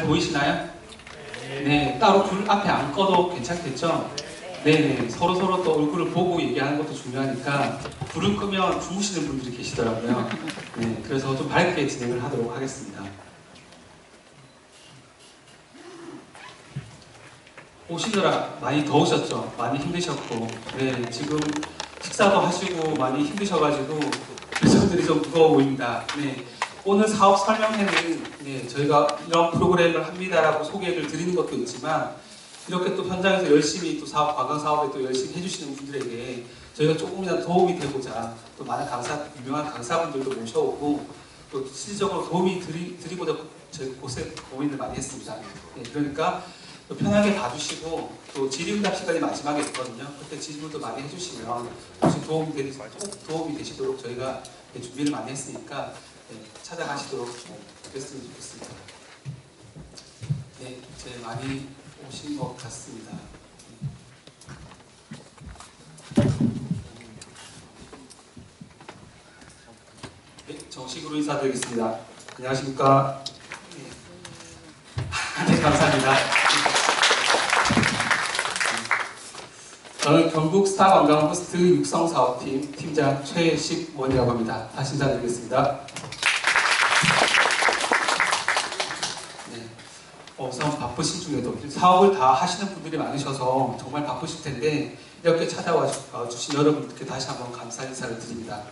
보이시나요? 네, 따로 불 앞에 안 꺼도 괜찮겠죠? 네네, 서로서로 또 얼굴을 보고 얘기하는 것도 중요하니까 불을 끄면 주무시는 분들이 계시더라고요. 네, 그래서 좀 밝게 진행을 하도록 하겠습니다. 오시느라 많이 더우셨죠? 많이 힘드셨고, 네, 지금 식사도 하시고 많이 힘드셔가지고 표정들이 좀 무거워 보입니다. 네, 오늘 사업 설명회는 네, 저희가 이런 프로그램을 합니다라고 소개를 드리는 것도 있지만 이렇게 또 현장에서 열심히 또 사업, 관광 사업에 또 열심히 해주시는 분들에게 저희가 조금이라도 도움이 되고자 또 많은 유명한 강사분들도 모셔오고 또 실질적으로 도움이 드리고자 저희 곳에 고민을 많이 했습니다. 네, 그러니까 또 편하게 봐주시고 또 질의응답 시간이 마지막에 있거든요. 그때 질문도 많이 해주시면 혹시 꼭 도움이 되시도록 저희가 준비를 많이 했으니까 네, 찾아가시도록 그랬으면 좋겠습니다. 네, 이제 많이 오신 것 같습니다. 네, 정식으로 인사드리겠습니다. 안녕하십니까? 네, 감사합니다. 저는 경북 스타관광호스트 육성사업팀 팀장 최식원이라고 합니다. 다시 인사드리겠습니다. 네, 우선 바쁘신 중에도 사업을 다 하시는 분들이 많으셔서 정말 바쁘실 텐데 이렇게 찾아와 주신 여러분들께 다시 한번 감사 인사를 드립니다.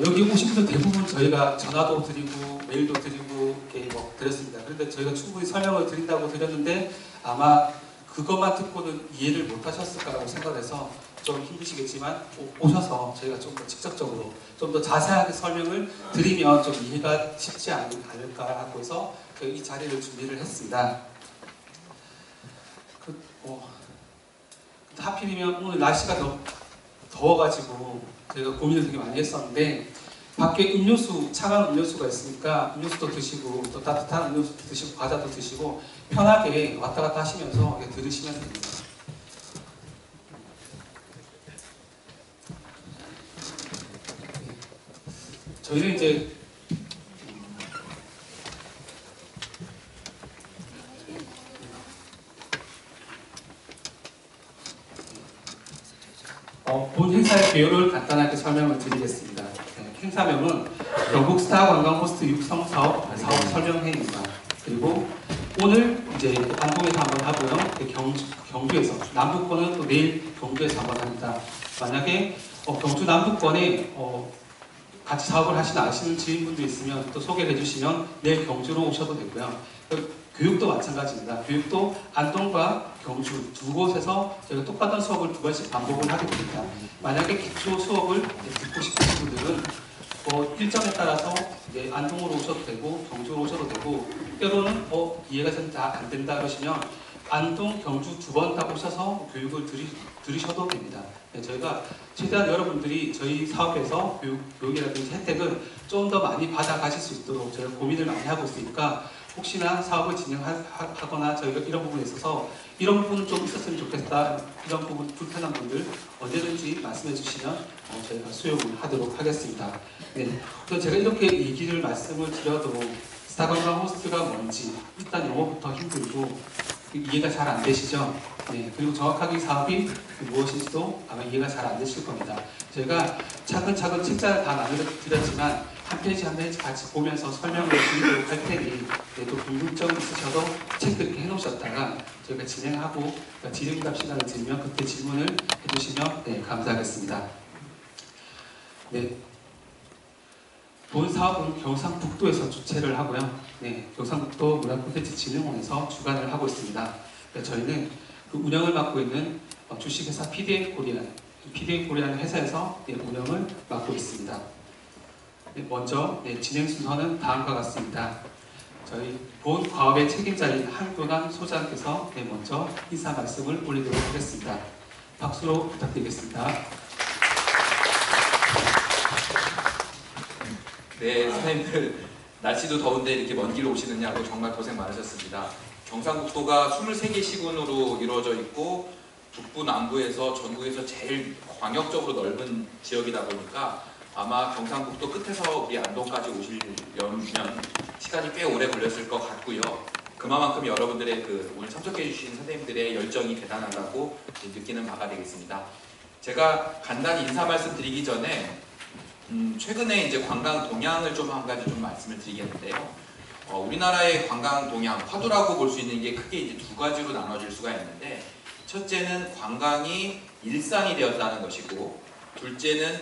여기 오신 분들 대부분 저희가 전화도 드리고 메일도 드리고 이렇게 드렸습니다. 그런데 저희가 충분히 설명을 드린다고 드렸는데 아마 그것만 듣고는 이해를 못 하셨을까라고 생각해서 좀 힘드시겠지만 오셔서 저희가 좀 더 직접적으로 좀 더 자세하게 설명을 드리면 좀 이해가 쉽지 않을까 하고 해서 이 자리를 준비를 했습니다. 하필이면 오늘 날씨가 더워가지고 저희가 고민을 되게 많이 했었는데 밖에 음료수, 차가운 음료수가 있으니까 음료수도 드시고 또 따뜻한 음료수 드시고 과자도 드시고 편하게 왔다 갔다 하시면서 들으시면 됩니다. 저희는 이제 본 행사의 개요를 간단하게 설명을 드리겠습니다. 행사명은 경북 스타관광호스트 육성사업 설명회입니다. 그리고 오늘 이제 안동에서 한번 하고요. 경주에서 남부권은 또 내일 경주에서 한번 합니다. 만약에 경주 남부권에 같이 사업을 아시는 지인분들 있으면 또 소개를 해주시면 내일 경주로 오셔도 되고요. 교육도 마찬가지입니다. 교육도 안동과 경주 두 곳에서 저희가 똑같은 수업을 두 번씩 반복을 하게 됩니다. 만약에 기초 수업을 듣고 싶으신 분들은 일정에 따라서 안동으로 오셔도 되고 경주로 오셔도 되고 때로는 이해가 잘 안 된다 그러시면 안동, 경주 두 번 다 오셔서 교육을 들으셔도 됩니다. 저희가 최대한 여러분들이 저희 사업에서 교육이라든지 혜택을 좀 더 많이 받아가실 수 있도록 저희가 고민을 많이 하고 있으니까 혹시나 사업을 진행하거나 저희가 이런 부분에 있어서 이런 부분은 좀 있었으면 좋겠다, 이런 부분 불편한 분들 언제든지 말씀해 주시면 저희가 수용을 하도록 하겠습니다. 네, 그래서 제가 이렇게 얘기를 말씀을 드려도 스타관광호스트가 뭔지 일단 영어부터 힘들고 이해가 잘 안 되시죠? 네, 그리고 정확하게 이 사업이 무엇인지도 아마 이해가 잘 안 되실 겁니다. 저희가 차근차근 책자를 다 나눠드렸지만 한 페이지 한 페이지 같이 보면서 설명을 드리도록 할 테니 또 궁금증 있으셔도 책 그렇게 해놓으셨다가 저희가 진행하고 질의응답 시간을 드리면 그때 질문을 해주시면 감사하겠습니다. 네, 본 사업은 경상북도에서 주최를 하고요. 네, 경상북도 문화콘텐츠진흥원에서 주관을 하고 있습니다. 저희는 그 운영을 맡고 있는 주식회사 PDA 코리아는 회사에서 운영을 맡고 있습니다. 먼저 진행 순서는 다음과 같습니다. 저희 본 과업의 책임자인 한교남 소장께서 먼저 인사 말씀을 올리도록 하겠습니다. 박수로 부탁드리겠습니다. 네, 선생님들 날씨도 더운데 이렇게 먼 길 오시느냐고 정말 고생 많으셨습니다. 경상북도가 23개 시군으로 이루어져 있고 북부 남부에서 전국에서 제일 광역적으로 넓은 지역이다 보니까 아마 경상북도 끝에서 우리 안동까지 오시려면 시간이 꽤 오래 걸렸을 것 같고요. 그만큼 여러분들의 오늘 참석해 주신 선생님들의 열정이 대단하다고 느끼는 바가 되겠습니다. 제가 간단히 인사 말씀 드리기 전에 최근에 이제 관광 동향을 좀 한 가지 좀 말씀을 드리겠는데요. 우리나라의 관광 동향, 화두라고 볼 수 있는 게 크게 이제 두 가지로 나눠질 수가 있는데, 첫째는 관광이 일상이 되었다는 것이고, 둘째는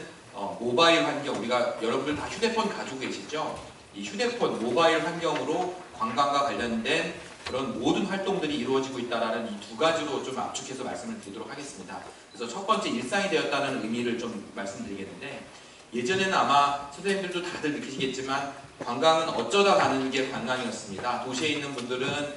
모바일 환경, 우리가 여러분들 다 휴대폰 가지고 계시죠? 이 휴대폰, 모바일 환경으로 관광과 관련된 그런 모든 활동들이 이루어지고 있다는 이 두 가지로 좀 압축해서 말씀을 드리도록 하겠습니다. 그래서 첫 번째 일상이 되었다는 의미를 좀 말씀드리겠는데, 예전에는 아마 선생님들도 다들 느끼시겠지만 관광은 어쩌다 가는 게 관광이었습니다. 도시에 있는 분들은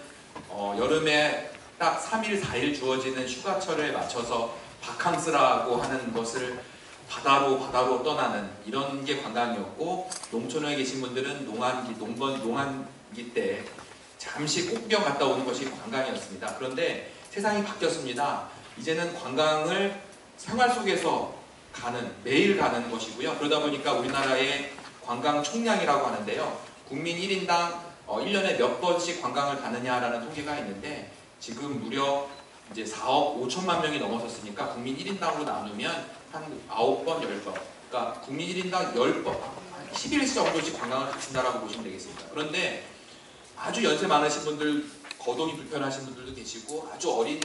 여름에 딱 3일, 4일 주어지는 휴가철에 맞춰서 바캉스라고 하는 것을 바다로 떠나는 이런 게 관광이었고, 농촌에 계신 분들은 농한기 때 잠시 꽃구경 갔다 오는 것이 관광이었습니다. 그런데 세상이 바뀌었습니다. 이제는 관광을 생활 속에서 매일 가는 것이고요. 그러다 보니까 우리나라의 관광 총량이라고 하는데요. 국민 1인당 1년에 몇 번씩 관광을 가느냐라는 통계가 있는데, 지금 무려 이제 4억 5천만 명이 넘어섰으니까 국민 1인당으로 나누면 한 9번, 10번. 그러니까 국민 1인당 10번, 11시 정도씩 관광을 가신다라고 보시면 되겠습니다. 그런데 아주 연세 많으신 분들, 거동이 불편하신 분들도 계시고 아주 어린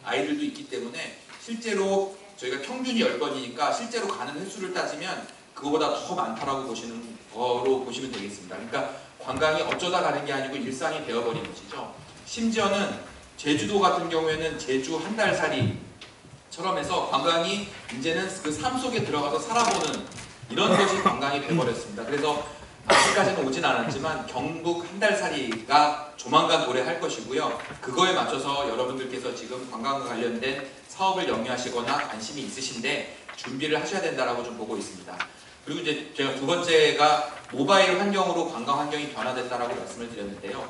아이들도 있기 때문에 실제로 저희가 평균이 10번이니까 실제로 가는 횟수를 따지면 그거보다 더 많다라고 보시는 거로 보시면 되겠습니다. 그러니까 관광이 어쩌다 가는 게 아니고 일상이 되어버린 것이죠. 심지어는 제주도 같은 경우에는 제주 한 달 살이처럼 해서 관광이 이제는 그 삶 속에 들어가서 살아보는 이런 것이 관광이 되어버렸습니다. 그래서 아직까지는 오진 않았지만 경북 한 달 살이가 조만간 도래할 것이고요. 그거에 맞춰서 여러분들께서 지금 관광과 관련된 사업을 영위하시거나 관심이 있으신데 준비를 하셔야 된다라고 좀 보고 있습니다. 그리고 이제 제가 두 번째가 모바일 환경으로 관광 환경이 변화됐다라고 말씀을 드렸는데요.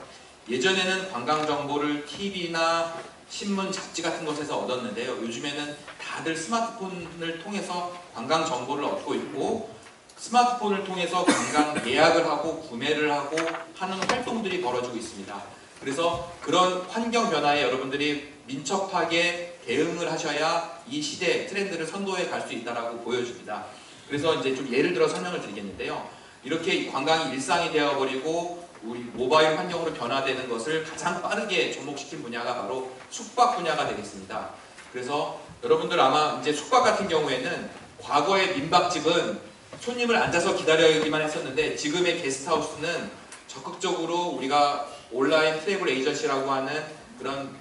예전에는 관광 정보를 TV나 신문, 잡지 같은 것에서 얻었는데요. 요즘에는 다들 스마트폰을 통해서 관광 정보를 얻고 있고, 스마트폰을 통해서 관광 예약을 하고 구매를 하고 하는 활동들이 벌어지고 있습니다. 그래서 그런 환경 변화에 여러분들이 민첩하게 대응을 하셔야 이 시대 트렌드를 선도해 갈 수 있다라고 보여줍니다. 그래서 이제 좀 예를 들어 설명을 드리겠는데요. 이렇게 관광이 일상이 되어버리고 우리 모바일 환경으로 변화되는 것을 가장 빠르게 접목시킨 분야가 바로 숙박 분야가 되겠습니다. 그래서 여러분들 아마 이제 숙박 같은 경우에는 과거의 민박집은 손님을 앉아서 기다리기만 했었는데, 지금의 게스트하우스는 적극적으로 우리가 온라인 트래블 에이전시라고 하는 그런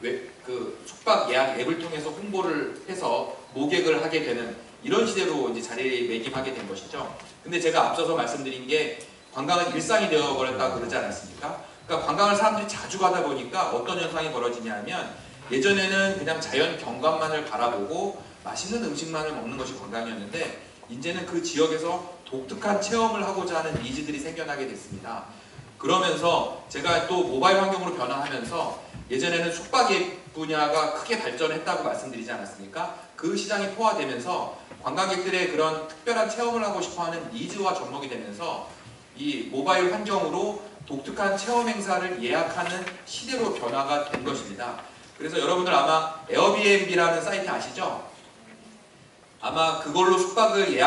숙박 예약 앱을 통해서 홍보를 해서 모객을 하게 되는 이런 시대로 이제 자리매김하게 된 것이죠. 근데 제가 앞서서 말씀드린 게 관광은 일상이 되어버렸다고 그러지 않았습니까? 그러니까 관광을 사람들이 자주 가다 보니까 어떤 현상이 벌어지냐면, 예전에는 그냥 자연 경관만을 바라보고 맛있는 음식만을 먹는 것이 관광이었는데, 이제는 그 지역에서 독특한 체험을 하고자 하는 니즈들이 생겨나게 됐습니다. 그러면서 제가 또 모바일 환경으로 변화하면서 예전에는 숙박업 분야가 크게 발전했다고 말씀드리지 않았습니까? 그 시장이 포화되면서 관광객들의 그런 특별한 체험을 하고 싶어하는 니즈와 접목이 되면서 이 모바일 환경으로 독특한 체험 행사를 예약하는 시대로 변화가 된 것입니다. 그래서 여러분들 아마 에어비앤비라는 사이트 아시죠? 아마 그걸로 숙박을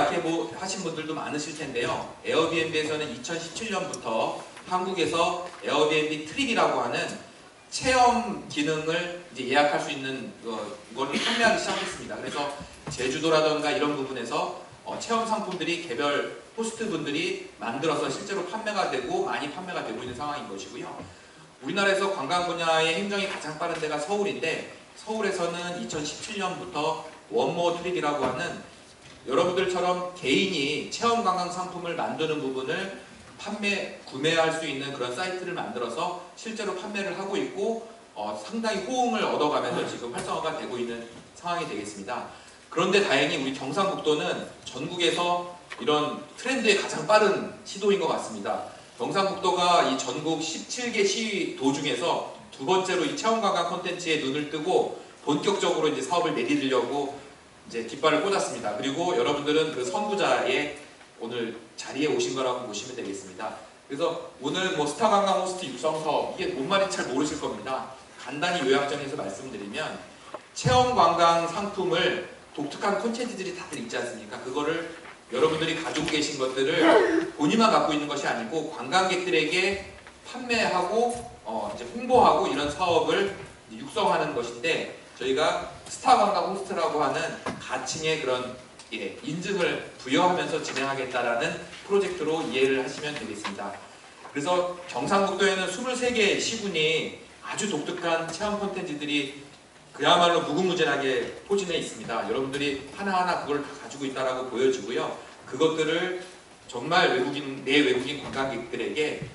하신 분들도 많으실 텐데요. 에어비앤비에서는 2017년부터 한국에서 에어비앤비 트립이라고 하는 체험 기능을 이제 예약할 수 있는 이거를 판매하기 시작했습니다. 그래서 제주도라던가 이런 부분에서 체험 상품들이 개별 호스트 분들이 만들어서 실제로 판매가 되고 많이 판매가 되고 있는 상황인 것이고요. 우리나라에서 관광 분야의 행정이 가장 빠른 데가 서울인데, 서울에서는 2017년부터 원모 트립이라고 하는 여러분들처럼 개인이 체험 관광 상품을 만드는 부분을 구매할 수 있는 그런 사이트를 만들어서 실제로 판매를 하고 있고, 상당히 호응을 얻어가면서 지금 활성화가 되고 있는 상황이 되겠습니다. 그런데 다행히 우리 경상북도는 전국에서 이런 트렌드에 가장 빠른 시도인 것 같습니다. 경상북도가 이 전국 17개 시도 중에서 두 번째로 이 체험관광 콘텐츠에 눈을 뜨고 본격적으로 이제 사업을 내디디려고 이제 깃발을 꽂았습니다. 그리고 여러분들은 그 선구자의 오늘 자리에 오신 거라고 보시면 되겠습니다. 그래서 오늘 뭐 스타 관광 호스트 육성 사업, 이게 뭔 말인지 잘 모르실 겁니다. 간단히 요약정해서 말씀드리면 체험 관광 상품을 독특한 콘텐츠들이 다들 있지 않습니까? 그거를 여러분들이 가지고 계신 것들을 본인만 갖고 있는 것이 아니고 관광객들에게 판매하고 이제 홍보하고 이런 사업을 육성하는 것인데, 저희가 스타 관광 호스트라고 하는 가칭의 그런 인증을 부여하면서 진행하겠다라는 프로젝트로 이해를 하시면 되겠습니다. 그래서 경상북도에는 23개의 시군이 아주 독특한 체험 콘텐츠들이 그야말로 무궁무진하게 포진해 있습니다. 여러분들이 하나하나 그걸 다 가지고 있다라고 보여지고요. 그것들을 정말 내 외국인 관광객들에게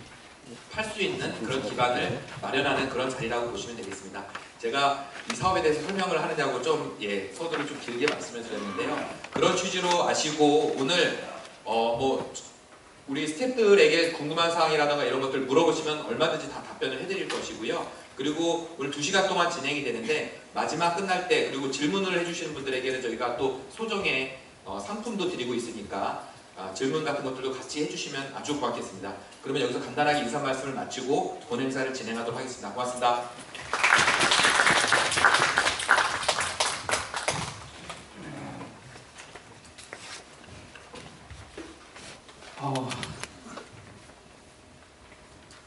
팔 수 있는 그런 기반을 마련하는 그런 자리라고 보시면 되겠습니다. 제가 이 사업에 대해서 설명을 하느냐고 좀 서두를 좀 길게 말씀을 드렸는데요. 그런 취지로 아시고 오늘 뭐 우리 스태프들에게 궁금한 사항이라든가 이런 것들 물어보시면 얼마든지 다 답변을 해드릴 것이고요. 그리고 오늘 2시간 동안 진행이 되는데 마지막 끝날 때 그리고 질문을 해주시는 분들에게는 저희가 또 소정의 상품도 드리고 있으니까 질문 같은 것들도 같이 해주시면 아주 고맙겠습니다. 그러면 여기서 간단하게 인사 말씀을 마치고 본 행사를 진행하도록 하겠습니다. 고맙습니다.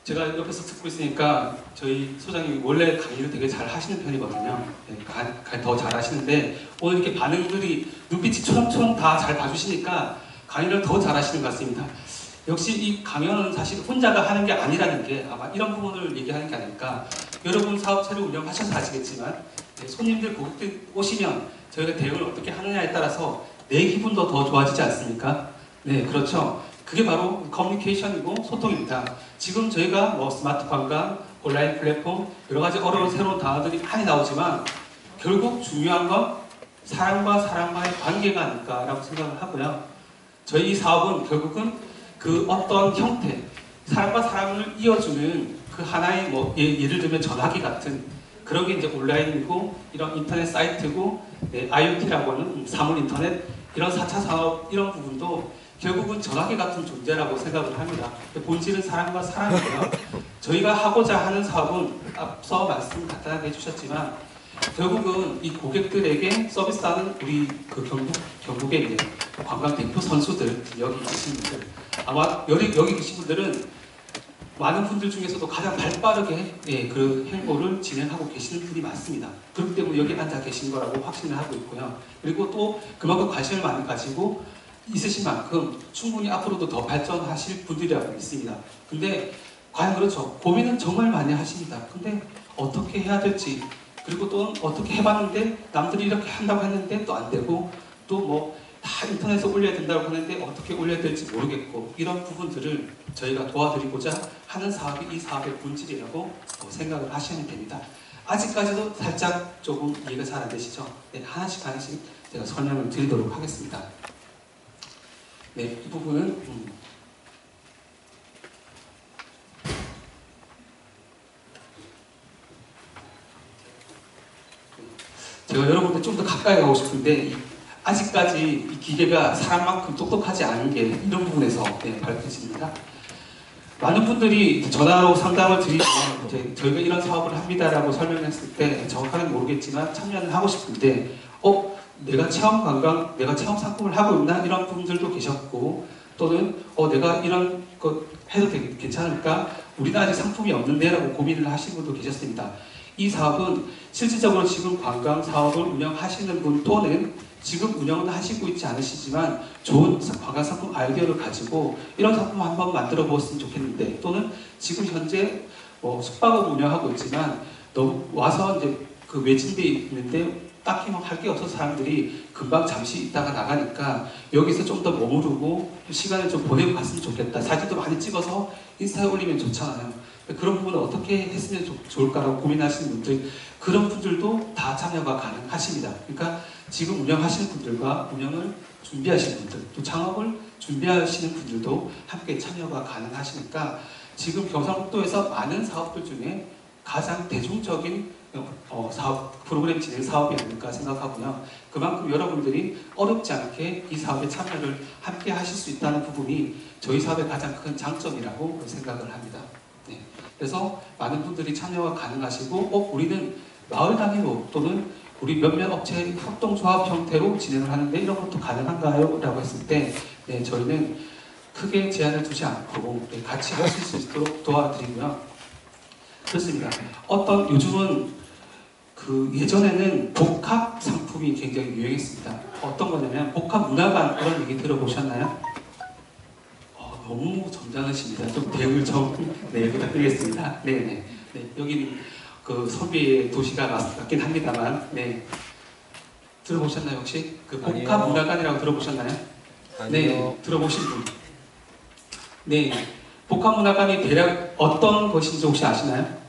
제가 옆에서 듣고 있으니까 저희 소장님이 원래 강의를 되게 잘 하시는 편이거든요. 더 잘 하시는데 오늘 이렇게 반응들이 눈빛이 초롱초롱 다 잘 봐주시니까 강의를 더 잘 하시는 것 같습니다. 역시 이 강연은 사실 혼자가 하는 게 아니라는 게 아마 이런 부분을 얘기하는 게 아닐까. 여러분 사업체를 운영하셔서 아시겠지만 손님들, 고객들 오시면 저희가 대응을 어떻게 하느냐에 따라서 내 기분도 더 좋아지지 않습니까? 네, 그렇죠. 그게 바로 커뮤니케이션이고 소통입니다. 지금 저희가 뭐 스마트 관광, 온라인 플랫폼, 여러 가지 어려운 새로운 단어들이 많이 나오지만 결국 중요한 건 사람과 사람과의 관계가 아닐까라고 생각을 하고요. 저희 이 사업은 결국은 그 어떤 형태, 사람과 사람을 이어주는 그 하나의 뭐 예를 들면 전화기 같은 그런 게 이제 온라인이고 이런 인터넷 사이트고 IoT라고 하는 사물 인터넷 이런 4차 산업 이런 부분도 결국은 전화기 같은 존재라고 생각을 합니다. 본질은 사람과 사람이고요. 저희가 하고자 하는 사업은 앞서 말씀 간단하게 해주셨지만 결국은 이 고객들에게 서비스하는 우리 그 경북의 이제 관광 대표 선수들, 여기 계신 분들, 아마 여기 계신 분들은 많은 분들 중에서도 가장 발빠르게 그 행보를 진행하고 계시는 분이 많습니다. 그렇기 때문에 여기 앉아 계신 거라고 확신을 하고 있고요. 그리고 또 그만큼 관심을 많이 가지고 있으신 만큼 충분히 앞으로도 더 발전하실 분들이라고 믿습니다. 근데 과연 그렇죠. 고민은 정말 많이 하십니다. 근데 어떻게 해야 될지, 그리고 또 어떻게 해봤는데 남들이 이렇게 한다고 했는데 또 안 되고, 또 뭐 다 인터넷에 올려야 된다고 하는데 어떻게 올려야 될지 모르겠고, 이런 부분들을 저희가 도와드리고자 하는 사업이 이 사업의 본질이라고 생각을 하시면 됩니다. 아직까지도 살짝 조금 이해가 잘 안 되시죠? 네, 하나씩 제가 설명을 드리도록 하겠습니다. 네, 이 부분은 제가 여러분들 좀 더 가까이 가고 싶은데 아직까지 이 기계가 사람만큼 똑똑하지 않은 게 이런 부분에서 밝혀집니다. 많은 분들이 전화로 상담을 드리면 이제 저희가 이런 사업을 합니다라고 설명했을 때 정확하게 모르겠지만 참여를 하고 싶은데 내가 체험 관광, 내가 체험 상품을 하고 있나? 이런 분들도 계셨고, 또는 내가 이런 것 해도 괜찮을까? 우리는 아직 상품이 없는데 라고 고민을 하신 분도 계셨습니다. 이 사업은 실질적으로 지금 관광 사업을 운영하시는 분 또는 지금 운영은 하시고 있지 않으시지만 좋은 관광 상품 아이디어를 가지고 이런 상품 한번 만들어 보았으면 좋겠는데, 또는 지금 현재 숙박업 운영하고 있지만 너무 와서 이제 그 외진데 있는데 딱히 뭐 할 게 없어서 사람들이 금방 잠시 있다가 나가니까 여기서 좀 더 머무르고 시간을 좀 보내고 갔으면 좋겠다. 사진도 많이 찍어서 인스타에 올리면 좋잖아요. 그런 부분을 어떻게 했으면 좋을까라고 고민하시는 분들, 그런 분들도 다 참여가 가능하십니다. 그러니까 지금 운영하시는 분들과 운영을 준비하시는 분들, 또 창업을 준비하시는 분들도 함께 참여가 가능하시니까 지금 경상북도에서 많은 사업들 중에 가장 대중적인 사업, 프로그램 진행 사업이 아닐까 생각하고요. 그만큼 여러분들이 어렵지 않게 이 사업에 참여를 함께 하실 수 있다는 부분이 저희 사업의 가장 큰 장점이라고 생각을 합니다. 네. 그래서 많은 분들이 참여가 가능하시고 우리는 마을 단위로 또는 우리 몇몇 업체 협동조합 형태로 진행을 하는데 이런 것도 가능한가요? 라고 했을 때 네, 저희는 크게 제한을 두지 않고 네, 같이 하실 수 있도록 도와드리고요. 그렇습니다. 요즘은 예전에는 복합 상품이 굉장히 유행했습니다. 어떤 거냐면 복합 문화관 그런 얘기 들어보셨나요? 너무 점잖으십니다. 좀 대응을 부탁드리겠습니다. 네네. 네, 여기는 선비의 도시가 맞긴 합니다만, 네. 들어보셨나요 혹시? 복합 아니요. 문화관이라고 들어보셨나요? 아니요. 네, 들어보신 분. 네, 복합 문화관이 대략 어떤 것인지 혹시 아시나요?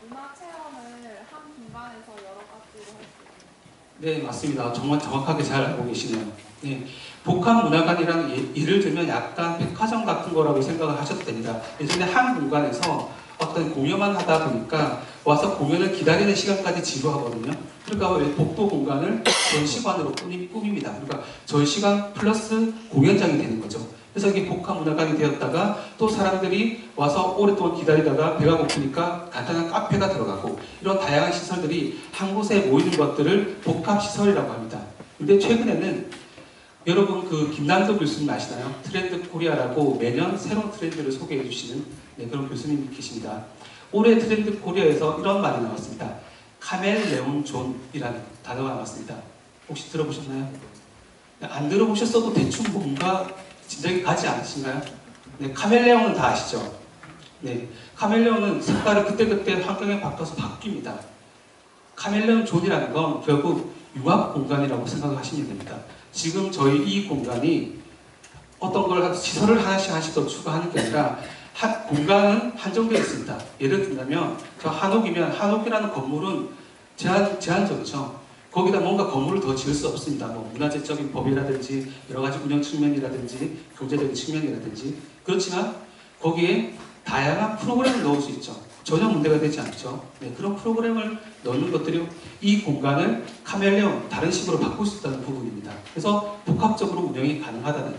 문화 체험을 한 공간에서 여러 가지로 할 수 있는. 네, 맞습니다. 정말 정확하게 잘 알고 계시네요. 네, 복합 문화관이라는 예를 들면 약간 백화점 같은 거라고 생각을 하셔도 됩니다. 예전에 한 공간에서 어떤 공연만 하다 보니까 와서 공연을 기다리는 시간까지 지루하거든요. 그러니까 왜 복도 공간을 전시관으로 꾸밉니다. 그러니까 전시관 플러스 공연장이 되는 거죠. 그래서 이게 복합 문화관이 되었다가 또 사람들이 와서 오랫동안 기다리다가 배가 고프니까 간단한 카페가 들어가고 이런 다양한 시설들이 한 곳에 모이는 것들을 복합시설이라고 합니다. 근데 최근에는 여러분 김남도 교수님 아시나요? 트렌드 코리아라고 매년 새로운 트렌드를 소개해 주시는 그런 교수님이 계십니다. 올해 트렌드 코리아에서 이런 말이 나왔습니다. 카멜레온 존이라는 단어가 나왔습니다. 혹시 들어보셨나요? 안 들어보셨어도 대충 뭔가 진작에 가지 않으신가요? 네, 카멜레온은 다 아시죠? 네, 카멜레온은 색깔을 그때그때 환경에 바꿔서 바뀝니다. 카멜레온 존이라는 건 결국 융합 공간이라고 생각하시면 됩니다. 지금 저희 이 공간이 어떤 걸 시설을 하나씩 더 추가하는 게 아니라 공간은 한정되어 있습니다. 예를 들면 저 한옥이면 한옥이라는 건물은 제한적이죠. 거기다 뭔가 건물을 더 지을 수 없습니다. 뭐 문화재적인 법이라든지 여러 가지 운영 측면이라든지 경제적인 측면이라든지 그렇지만 거기에 다양한 프로그램을 넣을 수 있죠. 전혀 문제가 되지 않죠. 네, 그런 프로그램을 넣는 것들이 이 공간을 카멜레온 다른 식으로 바꿀 수 있다는 부분입니다. 그래서 복합적으로 운영이 가능하다는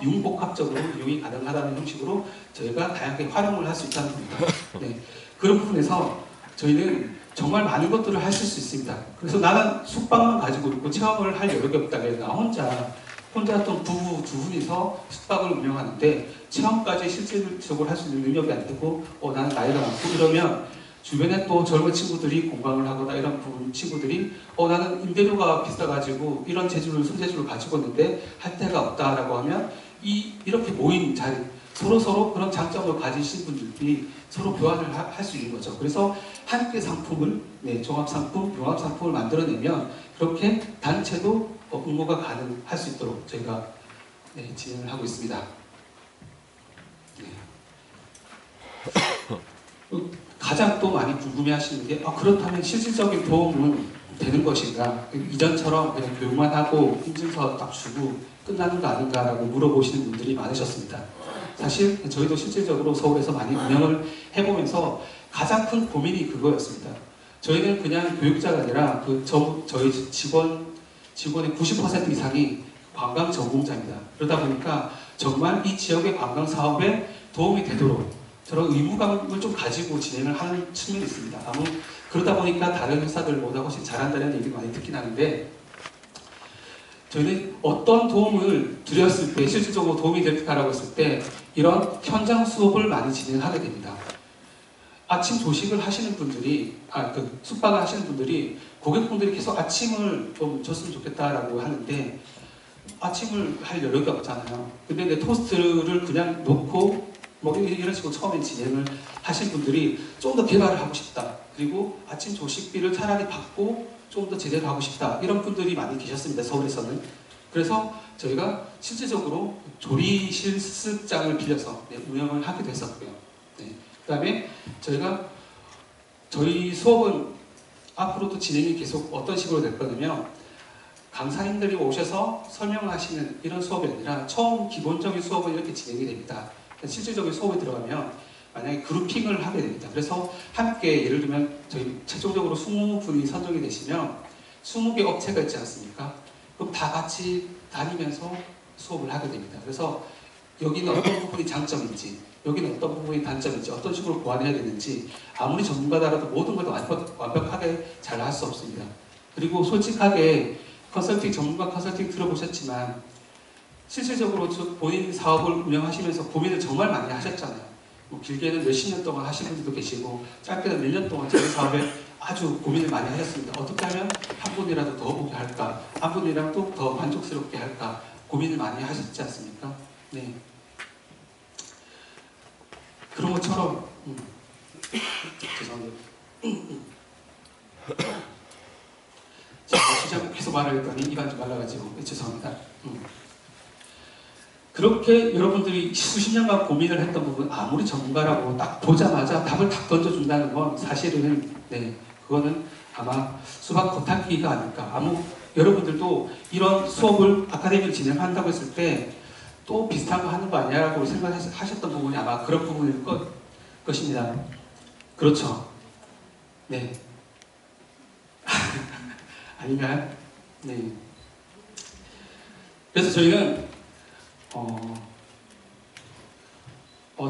융복합적으로 운영이 가능하다는 형식으로 저희가 다양하게 활용을 할 수 있다는 겁니다. 네, 그런 부분에서 저희는 정말 많은 것들을 하실 수 있습니다. 그래서 나는 숙박만 가지고 있고 체험을 할 여력이 없다. 나 혼자 어떤 부부 두 분이서 숙박을 운영하는데 체험까지 실질적으로 할 수 있는 능력이 안 되고 나는 나이가 많고 이러면 주변에 또 젊은 친구들이 공감을 하거나 이런 부분 친구들이 나는 임대료가 비싸가지고 이런 손재주를 가지고 있는데 할 데가 없다라고 하면 이렇게 모인 자리 서로 그런 장점을 가지신 분들이 서로 교환을 할 수 있는 거죠. 그래서 함께 상품을 종합상품, 융합상품을 만들어내면 그렇게 단체도 응모가 가능할 수 있도록 저희가 진행을 하고 있습니다. 가장 또 많이 궁금해하시는 게 그렇다면 실질적인 도움은 되는 것인가? 이전처럼 그냥 교육만 하고 인증서 딱 주고 끝나는 거 아닌가라고 물어보시는 분들이 많으셨습니다. 사실 저희도 실질적으로 서울에서 많이 운영을 해보면서 가장 큰 고민이 그거였습니다. 저희는 그냥 교육자가 아니라 저희 직원의 90% 이상이 관광 전공자입니다. 그러다 보니까 정말 이 지역의 관광 사업에 도움이 되도록 저런 의무감을 좀 가지고 진행을 하는 측면이 있습니다. 그러다 보니까 다른 회사들보다 훨씬 잘한다는 얘기를 많이 듣긴 하는데 저희는 어떤 도움을 드렸을 때 실질적으로 도움이 될까라고 했을 때 이런 현장 수업을 많이 진행하게 됩니다. 아침 조식을 하시는 분들이 숙박을 하시는 분들이 고객분들이 계속 아침을 좀 줬으면 좋겠다라고 하는데 아침을 할 여력이 없잖아요. 근데 내 토스트를 그냥 놓고 이런 식으로 처음에 진행을 하신 분들이 좀 더 개발을 하고 싶다. 그리고 아침 조식비를 차라리 받고 좀 더 제대로 하고 싶다. 이런 분들이 많이 계셨습니다. 서울에서는. 그래서 저희가 실질적으로 조리 실습장을 빌려서 운영을 하기도 했었고요. 그 다음에 저희 수업은 앞으로도 진행이 계속 어떤 식으로 될 거냐면 강사님들이 오셔서 설명을 하시는 이런 수업이 아니라 처음 기본적인 수업은 이렇게 진행이 됩니다. 실질적인 수업에 들어가면 만약에 그룹핑을 하게 됩니다. 그래서 함께 예를 들면 저희 최종적으로 20분이 선정이 되시면 20개 업체가 있지 않습니까? 그럼 다 같이 다니면서 수업을 하게 됩니다. 그래서 여기는 어떤 부분이 장점인지, 여기는 어떤 부분이 단점인지, 어떤 식으로 보완해야 되는지 아무리 전문가다라도 모든 걸 완벽하게 잘 할 수 없습니다. 그리고 솔직하게 전문가 컨설팅 들어보셨지만 실질적으로 본인 사업을 운영하시면서 고민을 정말 많이 하셨잖아요. 뭐 길게는 몇십 년 동안 하신 분들도 계시고 짧게는 몇 년 동안 저희 사업에 아주 고민을 많이 하셨습니다. 어떻게 하면 한 분이라도 더 보게 할까? 한 분이라도 더 만족스럽게 할까? 고민을 많이 하셨지 않습니까? 네. 그런 것처럼 죄송합니다. 제가 계속 말을 했더니 입안 좀 말라가지고 죄송합니다. 그렇게 여러분들이 수십 년간 고민을 했던 부분 아무리 전문가라고 딱 보자마자 답을 딱 던져준다는 건 사실은 네 그거는 아마 수박 겉핥기가 아닐까. 여러분들도 이런 수업을 아카데미를 진행한다고 했을 때 또 비슷한 거 하는 거 아니냐라고 생각하셨던 부분이 아마 그런 부분일 것입니다. 그렇죠? 네. 아닌가요? 네. 그래서 저희는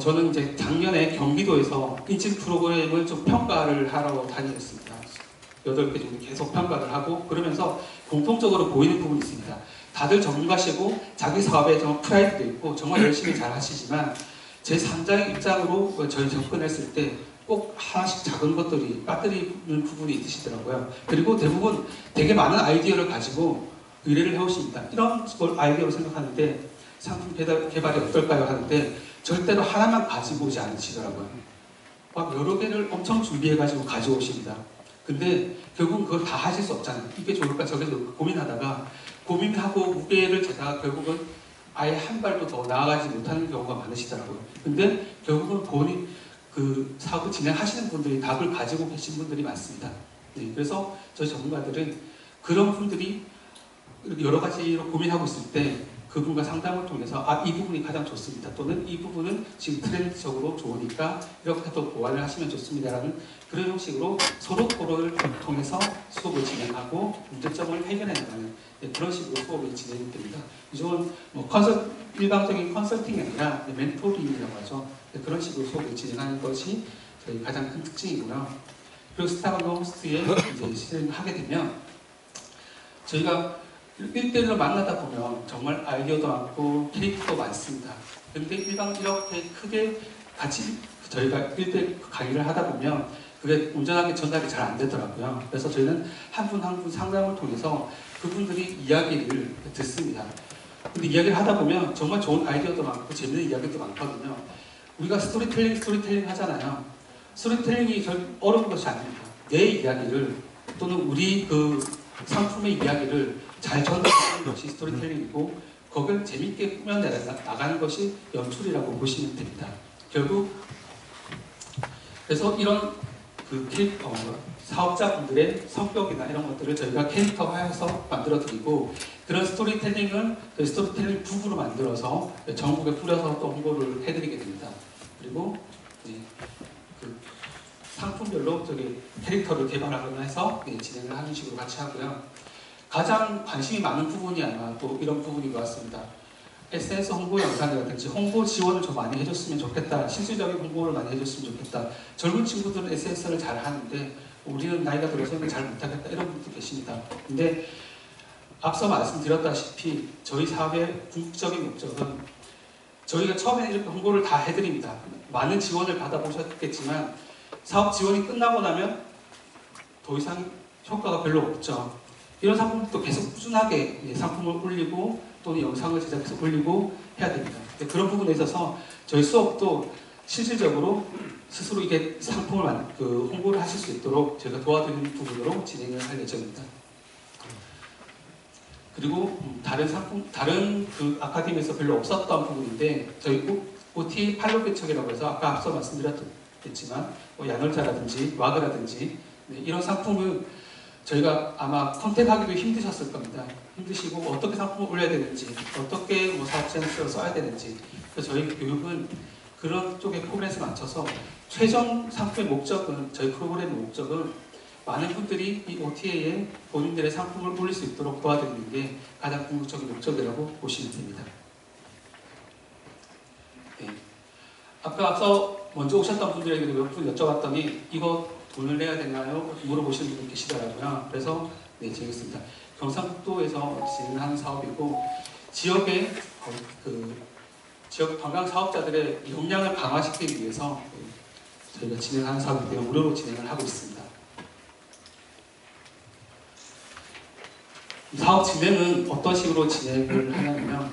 저는 이제 작년에 경기도에서 인증 프로그램을 좀 평가를 하러 다녔습니다. 8개 정도 계속 평가를 하고 그러면서 공통적으로 보이는 부분이 있습니다. 다들 전문가시고 자기 사업에 정말 프라이드도 있고 정말 열심히 잘 하시지만 제 3자의 입장으로 저희 접근했을 때 꼭 하나씩 작은 것들이 빠뜨리는 부분이 있으시더라고요. 그리고 대부분 되게 많은 아이디어를 가지고 의뢰를 해오십니다. 이런 걸 아이디어로 생각하는데 상품 개발이 어떨까요? 하는데 절대로 하나만 가지고 오지 않으시더라고요. 막 여러 개를 엄청 준비해가지고 가져오십니다. 근데 결국은 그걸 다 하실 수 없잖아요. 이게 좋을까 저게 좋을까 고민하다가 고민하고 무게를 제가 결국은 아예 한 발도 더 나아가지 못하는 경우가 많으시더라고요. 근데 결국은 본인 그 사업을 진행하시는 분들이 답을 가지고 계신 분들이 많습니다. 네, 그래서 저희 전문가들은 그런 분들이 여러 가지로 고민하고 있을 때 그분과 상담을 통해서 이 부분이 가장 좋습니다. 또는 이 부분은 지금 트렌드적으로 좋으니까 이렇게 또 보완을 하시면 좋습니다라는 그런 형식으로 서로 토론을 통해서 수업을 진행하고 문제점을 해결해 나가는 그런 식으로 수업이 진행이 됩니다. 이쪽은 뭐 일방적인 컨설팅이 아니라 멘토링이라고 하죠. 그런 식으로 수업을 진행하는 것이 저희 가장 큰 특징이고요. 그리고 스타벅스 호스트에 이제 실행하게 되면 저희가 1대1로 만나다 보면 정말 아이디어도 많고 캐릭터도 많습니다. 그런데 이렇게 크게 같이 저희가 1대1 강의를 하다 보면 그게 온전하게 전달이 잘 안 되더라고요. 그래서 저희는 한 분 한 분 상담을 통해서 그분들이 이야기를 듣습니다. 근데 이야기를 하다 보면 정말 좋은 아이디어도 많고 재밌는 이야기도 많거든요. 우리가 스토리텔링 하잖아요. 스토리텔링이 어려운 것이 아닙니다. 내 이야기를 또는 우리 그 상품의 이야기를 잘 전달하는 것이 스토리텔링이고 그걸 재밌게 꾸며나가는 것이 연출이라고 보시면 됩니다. 결국 그래서 이런 그 사업자분들의 성격이나 이런 것들을 저희가 캐릭터화해서 만들어드리고 그런 스토리텔링을 저희 스토리텔링 북으로 만들어서 전국에 뿌려서 또 홍보를 해드리게 됩니다. 그리고 그 상품별로 캐릭터를 개발하거나 해서 진행을 하는 식으로 같이 하고요. 가장 관심이 많은 부분이 아마 또 이런 부분인 것 같습니다. SNS 홍보 영상이라든지 홍보 지원을 좀 많이 해줬으면 좋겠다. 실질적인 홍보를 많이 해줬으면 좋겠다. 젊은 친구들은 SNS를 잘 하는데 우리는 나이가 들어서는 잘 못하겠다. 이런 분도 계십니다. 근데 앞서 말씀드렸다시피 저희 사업의 궁극적인 목적은 저희가 처음에 이렇게 홍보를 다 해드립니다. 많은 지원을 받아보셨겠지만 사업 지원이 끝나고 나면 더 이상 효과가 별로 없죠. 이런 상품도 계속 꾸준하게 상품을 올리고 또는 영상을 제작해서 올리고 해야 됩니다. 그런 부분에 있어서 저희 수업도 실질적으로 스스로 이게 상품을 홍보를 하실 수 있도록 제가 도와드리는 부분으로 진행을 할 예정입니다. 그리고 다른 그 아카데미에서 별로 없었던 부분인데 저희 OTA 팔로우 개척이라고 해서 아까 앞서 말씀드렸겠지만 야놀자라든지 와그라든지 이런 상품은 저희가 아마 컨택하기도 힘드셨을 겁니다. 힘드시고 어떻게 상품을 올려야 되는지 어떻게 사업 센스를 써야 되는지 그래서 저희 교육은 그런 쪽의 프로그램에 맞춰서 최종 상품의 목적은, 저희 프로그램의 목적은 많은 분들이 이 OTA에 본인들의 상품을 올릴 수 있도록 도와드리는 게 가장 궁극적인 목적이라고 보시면 됩니다. 네. 아까 앞서 먼저 오셨던 분들에게도 몇 분 여쭤봤더니 이거 돈을 내야 되나요? 물어보시는 분들 계시더라고요. 그래서 네, 제겠습니다. 경상북도에서 진행하는 사업이고 지역의 지역 관광 사업자들의 역량을 강화시키기 위해서 저희가 진행하는 사업이기 때문에 무료로 진행을 하고 있습니다. 사업 진행은 어떤 식으로 진행을 하냐면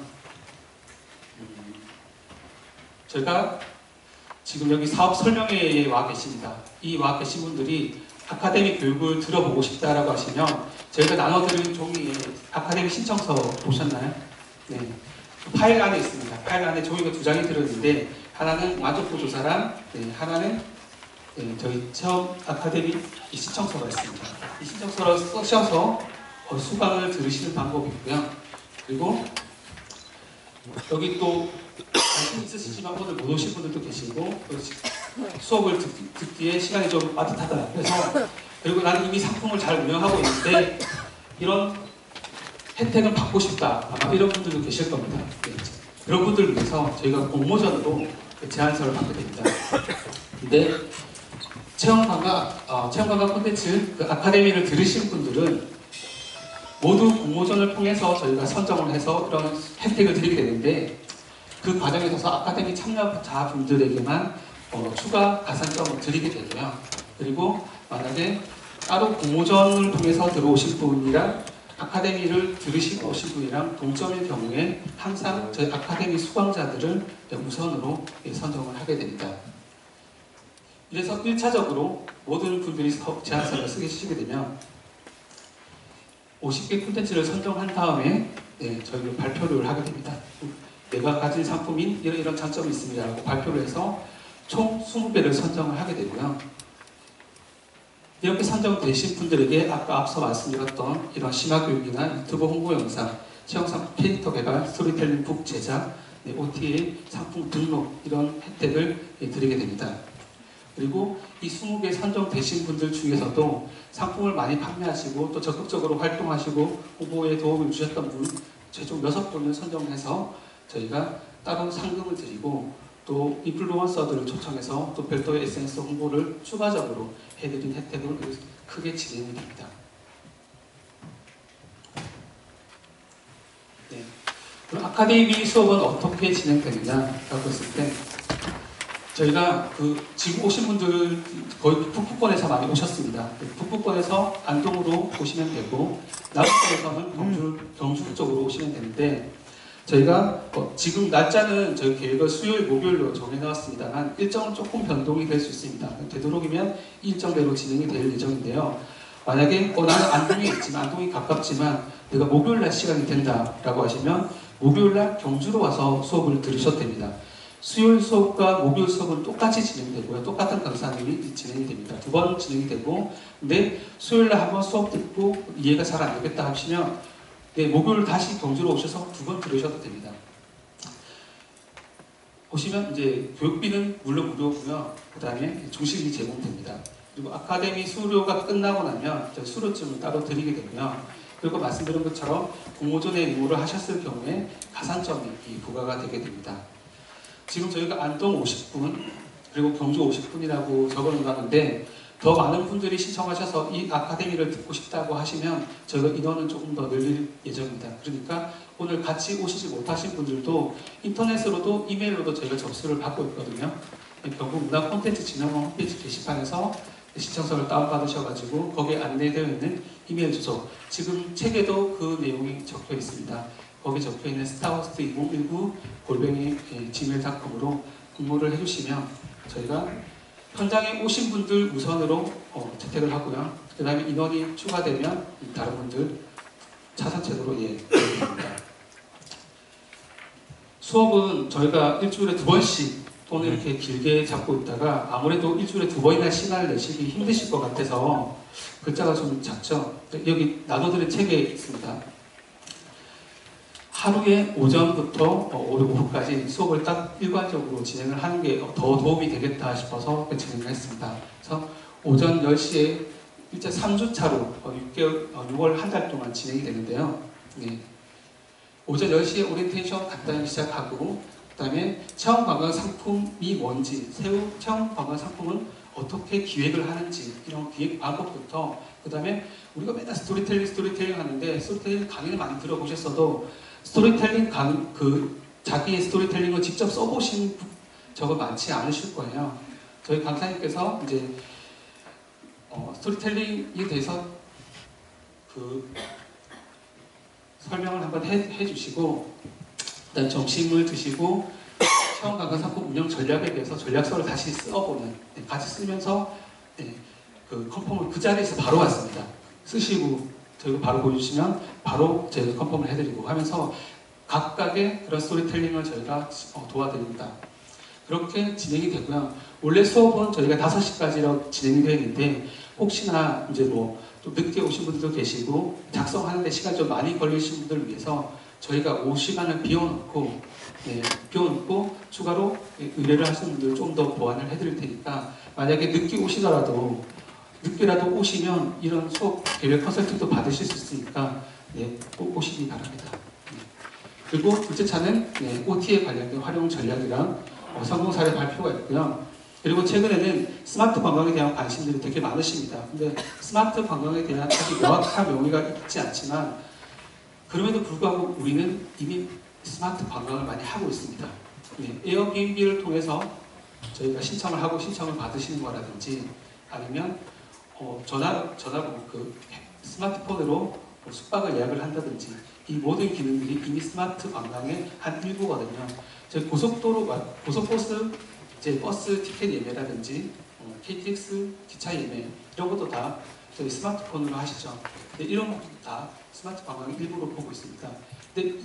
저희가 지금 여기 사업 설명회에 와 계십니다. 이 와 계신 분들이 아카데미 교육을 들어보고 싶다라고 하시면 저희가 나눠드린 종이에 아카데미 신청서 보셨나요? 네. 파일 안에 있습니다. 파일 안에 종이가 2장이 들어있는데 하나는 만족도 조사랑 하나는 저희 체험 아카데미 신청서가 있습니다. 이 신청서를 쓰셔서 수강을 들으시는 방법이 있고요. 그리고 여기 또 관심 있으시지만 오늘 못 오신 분들도 계시고 수업을 듣기에 시간이 좀 빠듯하다. 그래서 그리고 나는 이미 상품을 잘 운영하고 있는데 이런 혜택은 받고 싶다. 아마 이런 분들도 계실 겁니다. 그런 분들을 위해서 저희가 공모전으로 제안서를 받게 됩니다. 근데 체험관광 콘텐츠 아카데미를 들으신 분들은 모두 공모전을 통해서 저희가 선정을 해서 이런 혜택을 드리게 되는데 그 과정에 있어서 아카데미 참여자분들에게만 추가 가산점을 드리게 되고요. 그리고 만약에 따로 공모전을 통해서 들어오신 분이랑 아카데미를 들으시고 오신 분이랑 동점일 경우에 항상 저희 아카데미 수강자들을 우선으로 선정을 하게 됩니다. 이래서 1차적으로 모든 분들이 제안서를 쓰시게 되면 50개 콘텐츠를 선정한 다음에 저희가 발표를 하게 됩니다. 내가 가진 상품인 이런 장점이 있습니다 라고 발표를 해서 총 20개를 선정을 하게 되고요. 이렇게 선정되신 분들에게 아까 앞서 말씀드렸던 이런 심화교육이나 유튜브 홍보 영상, 체험상품 캐릭터 개발, 스토리텔링 북 제작, OTA 상품 등록 이런 혜택을 드리게 됩니다. 그리고 이 20개 선정되신 분들 중에서도 상품을 많이 판매하시고 또 적극적으로 활동하시고 홍보에 도움을 주셨던 분 최종 6분을 선정해서 저희가 따로 상금을 드리고 또 인플루언서들을 초청해서 또 별도의 SNS 홍보를 추가적으로 해드린 혜택을 크게 진행이 됩니다. 네. 그럼 아카데미 수업은 어떻게 진행되느냐라고 했을 때 저희가 지금 오신 분들 거의 북부권에서 많이 오셨습니다. 북부권에서 안동으로 오시면 되고 남부권에서는 경주 쪽으로 오시면 되는데 저희가 지금 날짜는 저희 계획을 수요일, 목요일로 정해놨습니다만 일정은 조금 변동이 될 수 있습니다. 되도록이면 이 일정대로 진행이 될 예정인데요. 만약에 나는 안동에 있지만 안동이 가깝지만 내가 목요일날 시간이 된다라고 하시면 목요일날 경주로 와서 수업을 들으셔도 됩니다. 수요일 수업과 목요일 수업은 똑같이 진행되고요. 똑같은 강사님이 진행이 됩니다. 2번 진행이 되고 근데 수요일날 한번 수업 듣고 이해가 잘 안 되겠다 하시면 목요일 다시 경주로 오셔서 2번 들으셔도 됩니다. 오시면 이제 교육비는 물론 무료고요. 그 다음에 중식이 제공됩니다. 그리고 아카데미 수료가 끝나고 나면 수료증을 따로 드리게 되고요. 그리고 말씀드린 것처럼 공모전에 응모를 하셨을 경우에 가산점이 부과가 되게 됩니다. 지금 저희가 안동 50분 그리고 경주 50분이라고 적어놓았는데 더 많은 분들이 신청하셔서 이 아카데미를 듣고 싶다고 하시면 저희가 인원은 조금 더 늘릴 예정입니다. 그러니까 오늘 같이 오시지 못하신 분들도 인터넷으로도 이메일로도 저희가 접수를 받고 있거든요. 경북문화콘텐츠진흥원 홈페이지 게시판에서 신청서를 다운받으셔가지고 거기에 안내되어 있는 이메일 주소 지금 책에도 그 내용이 적혀 있습니다. 거기 적혀 있는 starhost2019@gmail.com으로 공모를 해주시면 저희가 현장에 오신 분들 우선으로 채택을 하고요. 그 다음에 인원이 추가되면 다른 분들 차선책으로 드립니다. 수업은 저희가 일주일에 2번씩 또는 이렇게 길게 잡고 있다가 아무래도 일주일에 2번이나 시간을 내시기 힘드실 것 같아서 글자가 좀 작죠. 여기 나눠드린 책에 있습니다. 하루에 오전부터 오후까지 수업을 딱 일관적으로 진행을 하는 게 더 도움이 되겠다 싶어서 진행을 했습니다. 그래서 오전 10시에 일제 3주차로 6월 한 달 동안 진행이 되는데요. 네. 오전 10시에 오리엔테이션 간단히 시작하고 그 다음에 체험관광 상품이 뭔지, 새우 체험관광 상품은 어떻게 기획을 하는지 이런 기획 방법부터 그 다음에 우리가 맨날 스토리텔링 하는데 스토리텔링 강의를 많이 들어보셨어도 스토리텔링 자기의 스토리텔링을 직접 써보신 적은 많지 않으실 거예요. 저희 강사님께서 이제 스토리텔링에 대해서 설명을 한번 해주시고 일단 점심을 드시고 체험관광 상품 운영 전략에 대해서 전략서를 다시 써보는 같이 쓰면서 컨펌을 그 자리에서 바로 왔습니다. 쓰시고 저희가 바로 보여주시면 바로 저희가 컨펌을 해드리고 하면서 각각의 그런 스토리텔링을 저희가 도와드립니다. 그렇게 진행이 되고요. 원래 수업은 저희가 5시까지로 진행이 되어 있는데 혹시나 이제 좀 늦게 오신 분들도 계시고 작성하는데 시간 좀 많이 걸리신 분들을 위해서 저희가 오후 시간을 비워놓고 추가로 의뢰를 하시는 분들 좀 더 보완을 해드릴 테니까 만약에 늦게라도 오시면 이런 수업 계획 컨설팅도 받으실 수 있으니까 꼭 오시기 바랍니다. 그리고 둘째 차는 OT에 관련된 활용 전략이랑 성공 사례 발표가 있고요. 그리고 최근에는 스마트 관광에 대한 관심들이 되게 많으십니다. 근데 스마트 관광에 대한 아직 명확한 용어가 있지 않지만 그럼에도 불구하고 우리는 이미 스마트 관광을 많이 하고 있습니다. 에어비앤비를 통해서 저희가 신청을 하고 신청을 받으시는 거라든지 아니면 전화번호 스마트폰으로 숙박을 예약을 한다든지 이 모든 기능들이 이미 스마트 관광의 한 일부거든요. 저희 고속버스 버스 티켓 예매라든지 KTX 기차 예매 이런 것도 다 저희 스마트폰으로 하시죠. 이런 것도 다 스마트 관광의 일부로 보고 있습니다. 근데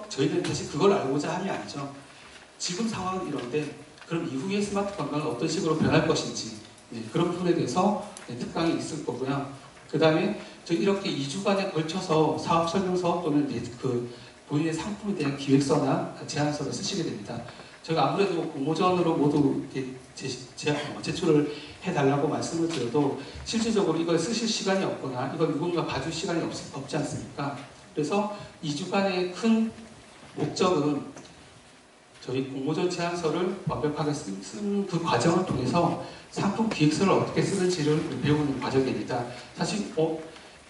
저희는 사실 그걸 알고자 함이 아니죠. 지금 상황은 이런데 그럼 이후에 스마트 관광은 어떤 식으로 변할 것인지 그런 부분에 대해서 특강이 있을 거고요. 그 다음에 저희 이렇게 2주간에 걸쳐서 사업 설명서 또는 본인의 상품에 대한 기획서나 제안서를 쓰시게 됩니다. 저희가 아무래도 공모전으로 모두 이렇게 제출을 해달라고 말씀을 드려도 실질적으로 이걸 쓰실 시간이 없거나 이걸 누군가 봐줄 시간이 없지 않습니까? 그래서 2주간의 큰 목적은 저희 공모전 제안서를 완벽하게 쓰는 그 과정을 통해서 상품 기획서를 어떻게 쓰는지를 배우는 과정입니다. 사실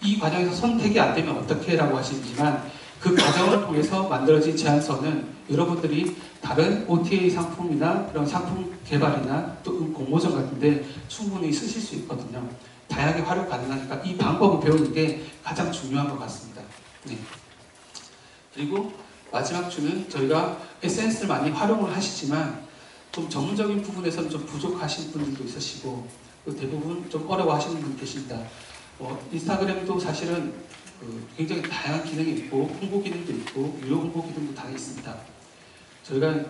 이 과정에서 선택이 안 되면 어떻게 라고 하시지만 그 과정을 통해서 만들어진 제안서는 여러분들이 다른 OTA 상품이나 그런 상품 개발이나 또 공모전 같은데 충분히 쓰실 수 있거든요. 다양하게 활용 가능하니까 이 방법을 배우는 게 가장 중요한 것 같습니다. 그리고 마지막 주는 저희가 SNS를 많이 활용을 하시지만 좀 전문적인 부분에서는 좀 부족하신 분들도 있으시고 대부분 좀 어려워하시는 분 계십니다. 인스타그램도 사실은 굉장히 다양한 기능이 있고 홍보 기능도 있고 유료 홍보 기능도 다 있습니다. 저희가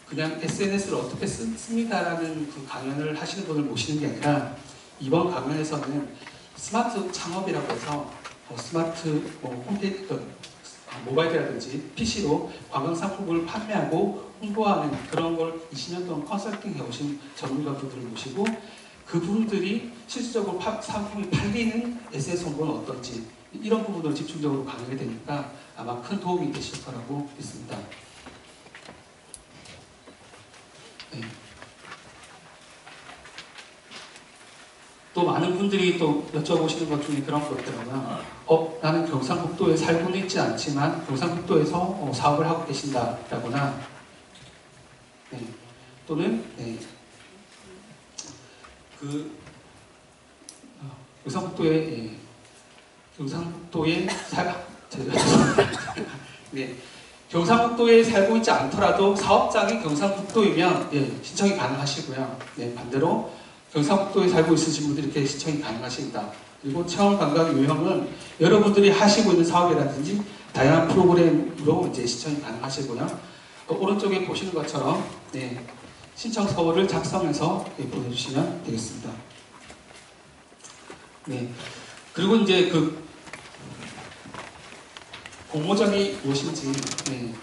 그냥 SNS를 어떻게 씁니다라는 강연을 하시는 분을 모시는 게 아니라 이번 강연에서는 스마트 창업이라고 해서 스마트 홈페이지 모바일이라든지 PC로 관광 상품을 판매하고 홍보하는 그런 걸 20년 동안 컨설팅 해오신 전문가분들을 모시고 그분들이 실질적으로 상품이 팔리는 SNS 홍보는 어떤지 이런 부분을 집중적으로 강의가 되니까 아마 큰 도움이 되실 거라고 믿습니다. 또 많은 분들이 또 여쭤보시는 것 중에 그런 거 있더라고요. 나는 경상북도에 살고는 있지 않지만 경상북도에서 사업을 하고 계신다라거나 또는 경상북도에 살고 있지 않더라도 사업장이 경상북도이면 신청이 가능하시고요. 반대로 경상북도에 살고 있으신 분들이 이렇게 신청이 가능하십니다. 그리고 체험관광 유형은 여러분들이 하시고 있는 사업이라든지 다양한 프로그램으로 이제 신청이 가능하시고요. 오른쪽에 보시는 것처럼 신청서를 작성해서 보내주시면 되겠습니다. 그리고 이제 공모전이 무엇인지. 네.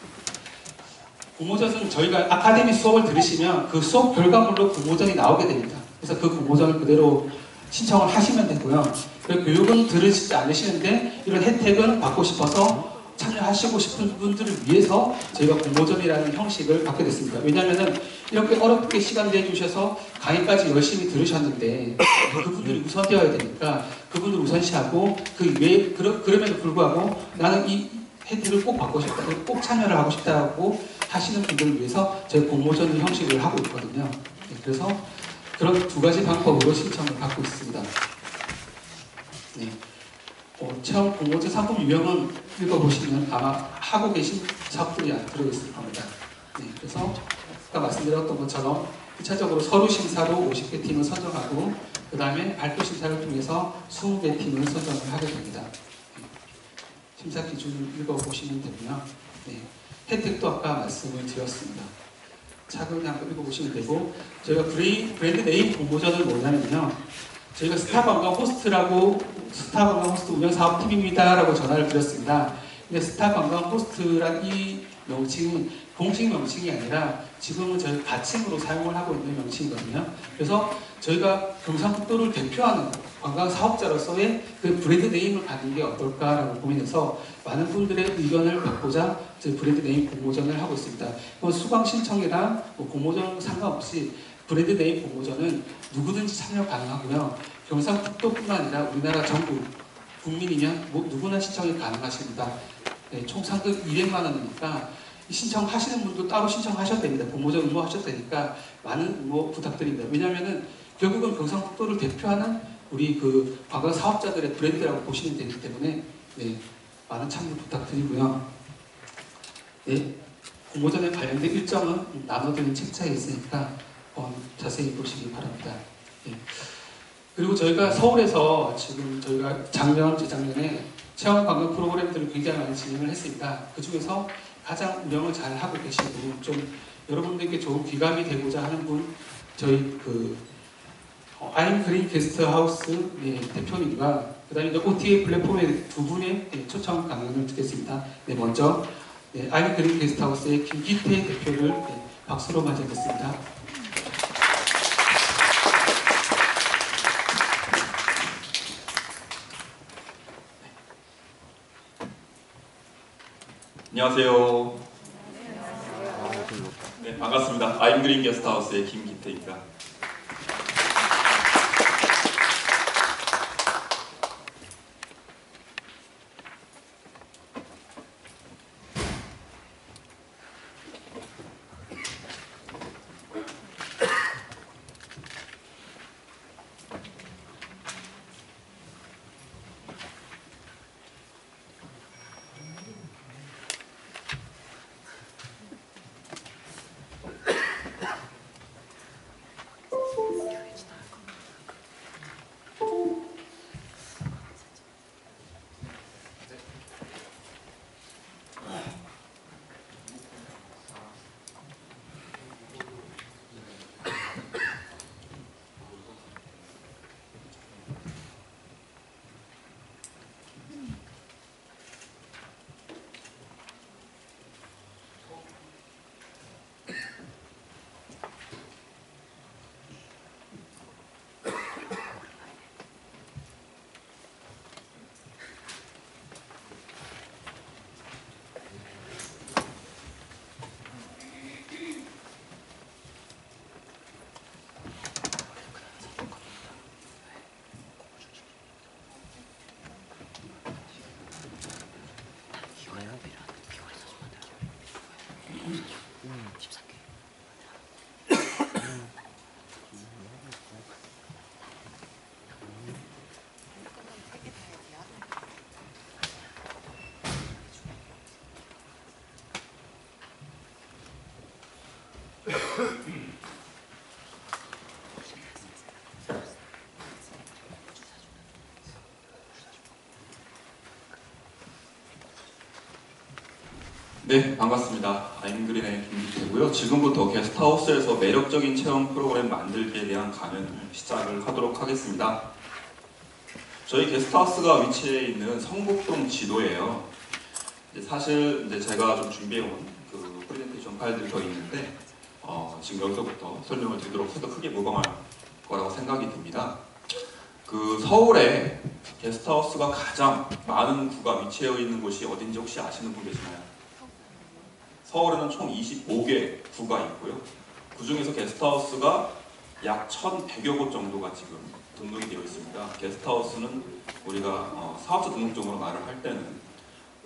공모전은 저희가 아카데미 수업을 들으시면 그 수업 결과물로 공모전이 나오게 됩니다. 그래서 그 공모전을 그대로 신청을 하시면 되고요. 교육은 들으시지 않으시는데 이런 혜택은 받고 싶어서 참여하시고 싶은 분들을 위해서 저희가 공모전이라는 형식을 갖게 됐습니다. 왜냐하면 이렇게 어렵게 시간 내주셔서 강의까지 열심히 들으셨는데 그분들이 우선되어야 되니까 그분들 우선시하고 그 외에 그럼에도 불구하고 나는 이 혜택을 꼭 받고 싶다, 꼭 참여를 하고 싶다고 하시는 분들을 위해서 저희 공모전 형식을 하고 있거든요. 네, 그래서 그런 두 가지 방법으로 신청을 받고 있습니다. 네. 체험 공모전 상품 유형은 읽어보시면 아마 하고 계신 사업들이 들어있을 겁니다. 네, 그래서 아까 말씀드렸던 것처럼 1차적으로 서류 심사로 50개 팀을 선정하고 그 다음에 발표 심사를 통해서 20개 팀을 선정을 하게 됩니다. 네, 심사 기준을 읽어보시면 되고요. 네, 혜택도 아까 말씀을 드렸습니다. 차근히 한번 읽어보시면 되고 저희가 브랜드 네임 공모전은 뭐냐면요. 저희가 스타관광 호스트 운영사업팀입니다 라고 전화를 드렸습니다. 근데 스타관광 호스트란 이 명칭이 공식 명칭이 아니라 지금은 저희 가칭으로 사용을 하고 있는 명칭이거든요. 그래서 저희가 경상북도를 대표하는 관광사업자로서의 그 브랜드 네임을 갖는 게 어떨까라고 고민해서 많은 분들의 의견을 받고자 저희 브랜드 네임 공모전을 하고 있습니다. 수강 신청이랑 공모전 상관없이 브랜드 네임 공모전은 누구든지 참여 가능하고요. 경상북도뿐만 아니라 우리나라 전국 국민이면 누구나 신청이 가능하십니다. 네, 총 상금 200만 원이니까 신청하시는 분도 따로 신청하셔도 됩니다. 공모전 응모하셔도 되니까 많은 응모 부탁드립니다. 왜냐하면 결국은 경상북도를 대표하는 우리 그 관광 사업자들의 브랜드라고 보시면 되기 때문에 네, 많은 참여 부탁드리고요. 네, 공모전에 관련된 일정은 나눠드린 책자에 있으니까 자세히 보시기 바랍니다. 네. 그리고 저희가 서울에서 지금 저희가 작년, 재작년에 체험 관광 프로그램들을 굉장히 많이 진행을 했습니다. 그 중에서 가장 운영을 잘 하고 계시고 좀 여러분들께 좋은 귀감이 되고자 하는 분 저희 I'm Green 게스트하우스 대표님과 그 다음에 OTA 플랫폼의 두 분의 초청 강연을 듣겠습니다. 네, 먼저 I'm Green 게스트하우스의 김기태 대표를 박수로 맞이하겠습니다. 안녕하세요. 네, 반갑습니다. I'm Green 게스트하우스의 김기태입니다. 네, 반갑습니다. 아임그린의 김기태고요. 지금부터 게스트하우스에서 매력적인 체험 프로그램 만들기에 대한 강연을 시작을 하도록 하겠습니다. 저희 게스트하우스가 위치해 있는 성북동 지도예요. 이제 사실 이제 제가 좀 준비해온 그 프레젠테이션 파일들이 더 있는데 지금 여기서부터 설명을 드리도록 해도 크게 무방할 거라고 생각이 듭니다. 그 서울에 게스트하우스가 가장 많은 구가 위치해 있는 곳이 어딘지 혹시 아시는 분 계시나요? 서울에는 총 25개 구가 있고요. 그 중에서 게스트하우스가 약 1,100여 곳 정도가 지금 등록이 되어 있습니다. 게스트하우스는 우리가 사업자 등록적으로 말을 할 때는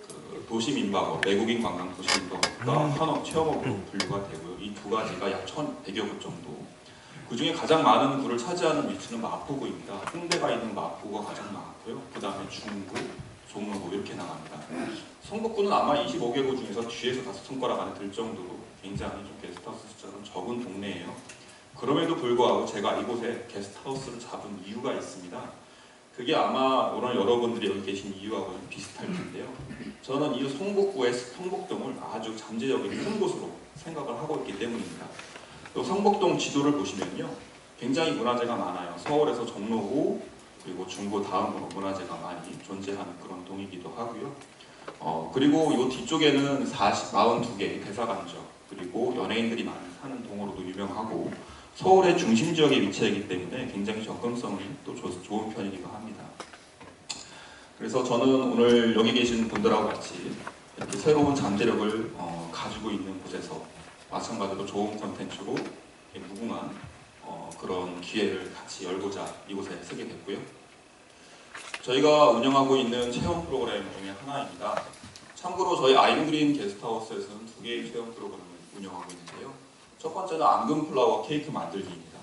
그 도시민박업, 외국인 관광 도시민박업과 현업, 체험업으로 분류가 되고요. 이 두 가지가 약 1,100여 곳 정도. 그 중에 가장 많은 구를 차지하는 위치는 마포구입니다. 홍대가 있는 마포구가 가장 많고요. 그 다음에 중구, 종로구 이렇게 나갑니다. 성북구는 아마 25개 구 중에서 뒤에서 5손가락 안에 들 정도로 굉장히 좀 게스트하우스 숫자는 적은 동네예요. 그럼에도 불구하고 제가 이곳에 게스트하우스를 잡은 이유가 있습니다. 그게 아마 오늘 여러분들이 여기 계신 이유하고는 비슷할 텐데요. 저는 이 성북구의 성북동을 아주 잠재적인 큰 곳으로 생각을 하고 있기 때문입니다. 또 성북동 지도를 보시면요, 굉장히 문화재가 많아요. 서울에서 종로구 그리고 중구 다음으로 문화재가 많이 존재하는 그런 동이기도 하고요. 그리고 이 뒤쪽에는 42개의 대사관적 그리고 연예인들이 많이 사는 동으로도 유명하고 서울의 중심 지역에 위치하기 때문에 굉장히 접근성이 또 좋은 편이기도 합니다. 그래서 저는 오늘 여기 계신 분들하고 같이 이렇게 새로운 잠재력을 가지고 있는 곳에서 마찬가지로 좋은 콘텐츠로 무궁한 그런 기회를 같이 열고자 이곳에 서게 됐고요. 저희가 운영하고 있는 체험 프로그램 중에 하나입니다. 참고로 저희 아임그린 게스트하우스에서는 2개의 체험 프로그램을 운영하고 있는데요. 첫 번째는 앙금플라워 케이크 만들기입니다.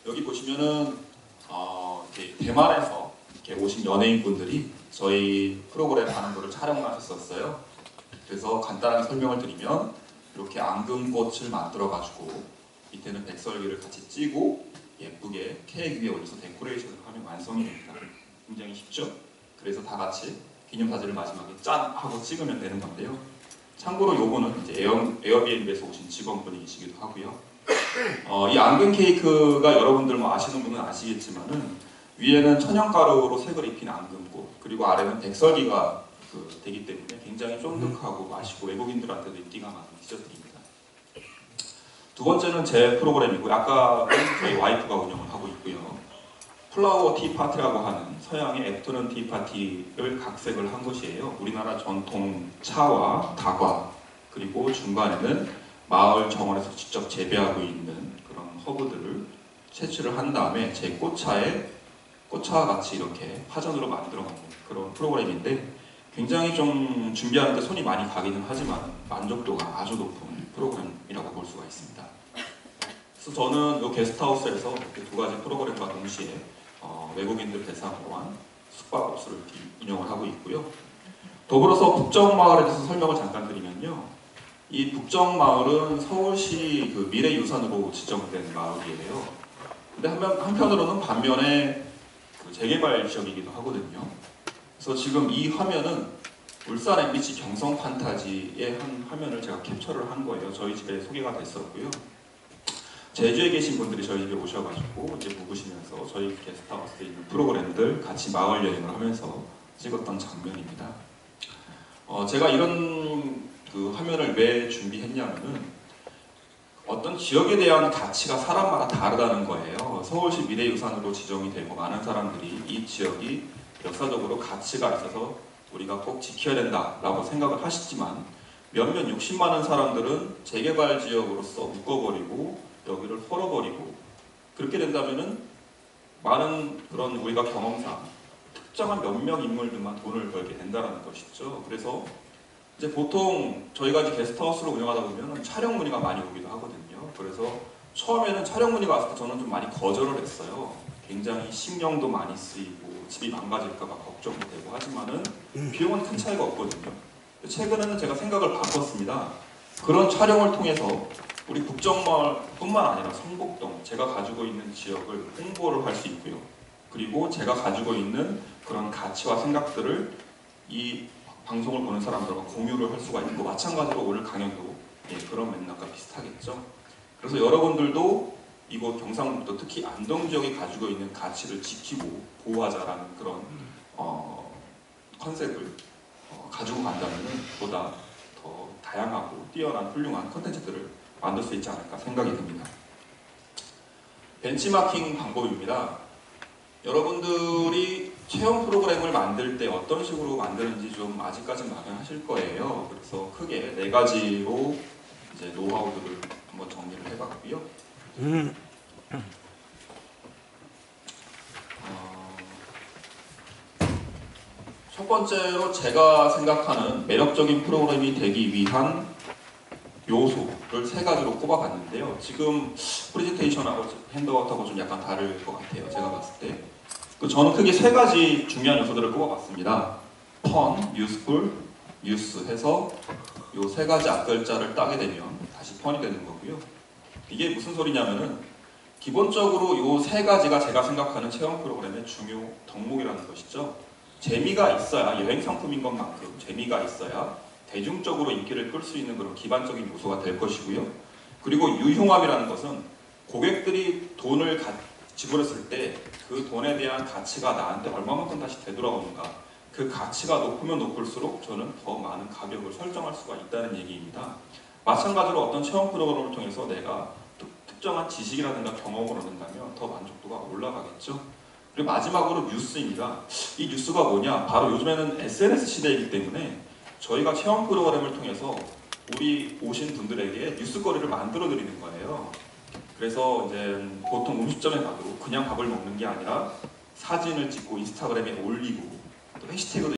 여기 보시면은 대만에서 이렇게 오신 연예인분들이 저희 프로그램 하는 거를 촬영하셨었어요. 그래서 간단하게 설명을 드리면 이렇게 앙금꽃을 만들어가지고 밑에는 백설기를 같이 찌고 예쁘게 케이크 위에 올려서 데코레이션을 하면 완성이 됩니다. 굉장히 쉽죠? 그래서 다 같이 기념사진을 마지막에 짠! 하고 찍으면 되는 건데요. 참고로 요거는 이제 에어비앤비에서 오신 직원분이시기도 하고요. 이 앙금 케이크가 여러분들 뭐 아시는 분은 아시겠지만은 위에는 천연가루로 색을 입힌 앙금꽃 그리고 아래는 백설기가 되기 때문에 굉장히 쫀득하고 맛있고 외국인들한테도 인기가 많은 디저트입니다. 두 번째는 제 프로그램이고 아까 저희 와이프가 운영을 하고 있고요. 플라워 티 파티라고 하는 서양의 애프터눈 티 파티를 각색을 한 것이에요. 우리나라 전통 차와 다과 그리고 중간에는 마을 정원에서 직접 재배하고 있는 그런 허브들을 채취를 한 다음에 제 꽃차에 꽃차와 같이 이렇게 파전으로 만들어 먹는 그런 프로그램인데 굉장히 좀 준비하는데 손이 많이 가기는 하지만 만족도가 아주 높은 프로그램이라고 볼 수가 있습니다. 그래서 저는 이 게스트하우스에서 이렇게 2가지 프로그램과 동시에 외국인들 대상으로 한 숙박업소를 이렇게 운영을 하고 있고요. 더불어서 북정마을에 대해서 설명을 잠깐 드리면요. 이 북정마을은 서울시 그 미래유산으로 지정된 마을이에요. 근데 한편으로는 반면에 그 재개발 지역이기도 하거든요. 그래서 지금 이 화면은 울산 MBC 경성 판타지의 한 화면을 제가 캡처를 한 거예요. 저희 집에 소개가 됐었고요. 제주에 계신 분들이 저희 집에 오셔가지고 이제 묵으시면서 저희 게스트하우스에 있는 프로그램들 같이 마을 여행을 하면서 찍었던 장면입니다. 제가 이런 그 화면을 왜 준비했냐면은 어떤 지역에 대한 가치가 사람마다 다르다는 거예요. 서울시 미래유산으로 지정이 되고 많은 사람들이 이 지역이 역사적으로 가치가 있어서 우리가 꼭 지켜야 된다라고 생각을 하시지만 몇몇 욕심 많은 사람들은 재개발 지역으로서 묶어버리고 여기를 헐어버리고 그렇게 된다면은 많은 그런 우리가 경험상 특정한 몇몇 인물들만 돈을 벌게 된다는 것이죠. 그래서 이제 보통 저희가 이제 게스트하우스를 운영하다 보면 촬영 문의가 많이 오기도 하거든요. 그래서 처음에는 촬영 문의가 왔을 때 저는 좀 많이 거절을 했어요. 굉장히 신경도 많이 쓰이고 집이 망가질까봐 걱정도 되고 하지만은 비용은 큰 차이가 없거든요. 최근에는 제가 생각을 바꿨습니다. 그런 촬영을 통해서 우리 북정마을뿐만 아니라 성북동, 제가 가지고 있는 지역을 홍보를 할 수 있고요. 그리고 제가 가지고 있는 그런 가치와 생각들을 이 방송을 보는 사람들과 공유를 할 수가 있고 마찬가지로 오늘 강연도 그런 맥락과 비슷하겠죠. 그래서 여러분들도 이곳 경상북도 특히 안동 지역이 가지고 있는 가치를 지키고 보호하자라는 그런 컨셉을 가지고 간다면 보다 더 다양하고 뛰어난 훌륭한 콘텐츠들을 만들 수 있지 않을까 생각이 듭니다. 벤치마킹 방법입니다. 여러분들이 체험 프로그램을 만들 때 어떤 식으로 만드는지 좀 아직까지는 막연하실 거예요. 그래서 크게 4가지로 이제 노하우들을 한번 정리를 해봤고요. 첫 번째로 제가 생각하는 매력적인 프로그램이 되기 위한 요소를 3가지로 꼽아봤는데요. 지금 프레젠테이션하고 핸드아웃하고 좀 약간 다를 것 같아요. 제가 봤을 때. 저는 크게 3가지 중요한 요소들을 꼽아봤습니다. fun, useful, use 해서 요 3가지 앞글자를 따게 되면 다시 펀이 되는 거고요. 이게 무슨 소리냐면은 기본적으로 요 3가지가 제가 생각하는 체험 프로그램의 중요 덕목이라는 것이죠. 재미가 있어야, 여행 상품인 것만큼 재미가 있어야 대중적으로 인기를 끌 수 있는 그런 기반적인 요소가 될 것이고요. 그리고 유용함이라는 것은 고객들이 돈을 지불했을 때 그 돈에 대한 가치가 나한테 얼마만큼 다시 되돌아오는가, 그 가치가 높으면 높을수록 저는 더 많은 가격을 설정할 수가 있다는 얘기입니다. 마찬가지로 어떤 체험 프로그램을 통해서 내가 특정한 지식이라든가 경험을 얻는다면 더 만족도가 올라가겠죠. 그리고 마지막으로 뉴스입니다. 이 뉴스가 뭐냐? 바로 요즘에는 SNS 시대이기 때문에 저희가 체험 프로그램을 통해서 우리 오신 분들에게 뉴스거리를 만들어 드리는 거예요. 그래서 이제 보통 음식점에 가도 그냥 밥을 먹는 게 아니라 사진을 찍고 인스타그램에 올리고 또 해시태그도